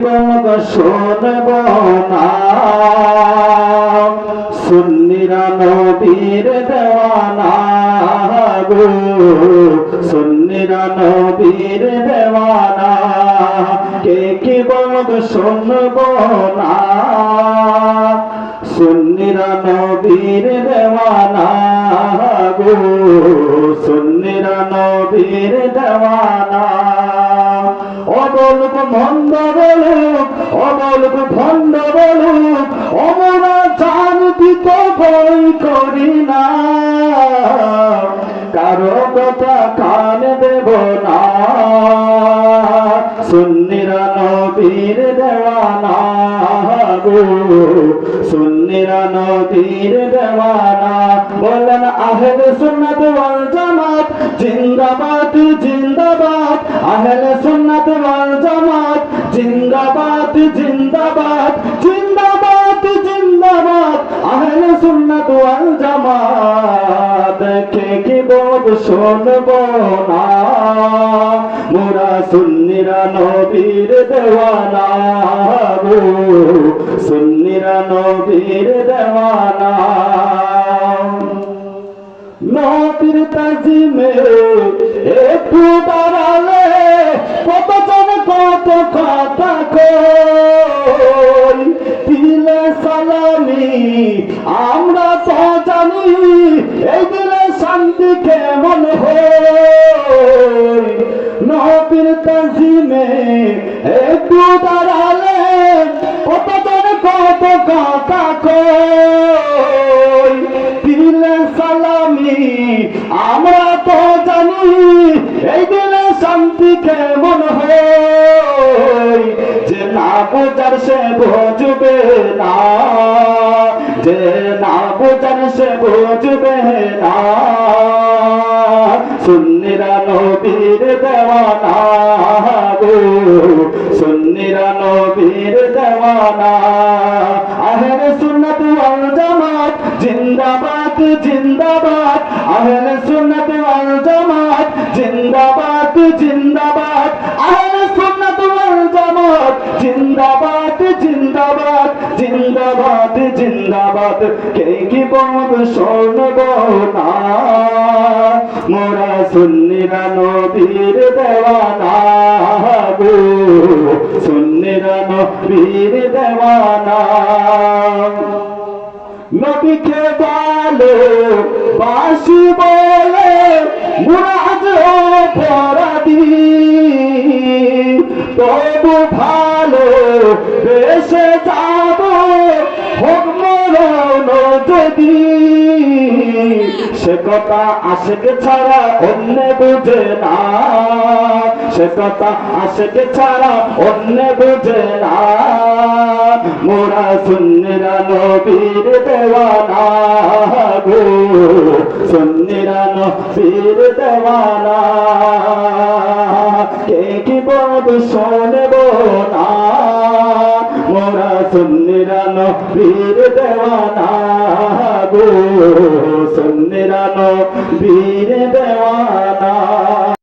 শুনব না সুন্নিরা নবীর দেওয়ানা গো, সুন্নিরা নবীর দেওয়ানা। কে কি বলব শুনব না সুন্নিরা নবীর দেওয়ানা গো, সুন্নিরা নবীর দেওয়ানা। অবলুক ভণ্ড বলুক, অবলুক ভণ্ড বলুক, অমরা জানতি তো ভয় করি না, কারো কথা কান দেব না। সুন্নিরা নবীর দেওয়ানা গো, সুন্নিরা নবীর দেওয়ানা। বলেন আহলে সুন্নাত ওয়াল জামাত জিন্দাবাদ জিন্দাবাদ, আহলে সুন্নাত ওয়াল জামাত জিন্দাবাদ জিন্দাবাদ জিন্দাবাদ জিন্দাবাদ, আহলে সুন্নাত ওয়াল জামাত। কে কি বলব শুনব না মোরা সুন্নিরা নবীর দেওয়ানা গো, সুন্নিরা নবীর দেওয়ানা। নবীর তাজিমে একটু দাঁড়ালে কতজন কত কথা কই, দিলে সালামি আমরা তো জানি এই দিলে শান্তি কেমন হয়। নবীর তাজিমে একটু দাঁড়ালে কতজন কত কথা কই, দিলে সালামি আমরা তো জানি এই দিলে শান্তি কেমন হয়। যে না বোঝার সে বুঝবে না, যে না বোঝার সে বুঝবে না। সুন্নিরা নবীর দেওয়ানা গো, সুন্নিরা নবীর দেওয়ানা। আহলে সুন্নাত ওয়াল জামাত জিন্দাবাদ জিন্দাবাদ, আহলে সুন্নাত ওয়াল জামাত জিন্দাবাদ জিন্দাবাদ, আহলে সুন্নাত ওয়াল জামাত জিন্দাবাদ জিন্দাবাদ জিন্দাবাদ জিন্দাবাদ। কে কি বলব শুনব না মোরা সুন্নিরা নবীর দেওয়ানা গো, সুন্নিরা নবীর দেওয়ানা। নবীকে ভালো বাসি বলে মুরাদ অপরাধী, তবু ভালো বেশে যাব হোক মরণ যদি। সে কথা আশেক ছাড়া অন্য বুঝে না, সে কথা আশেক ছাড়া অন্য বুঝে না। মোরা সুন্নিরা নবীর দেওয়ানা গো, সুন্নিরা নবীর দেওয়ানা। কে কি বলব শুনব না মোরা সুন্নিরা নবীর দেওয়ানা গো, সুন্নিরা নবীর দেওয়ানা।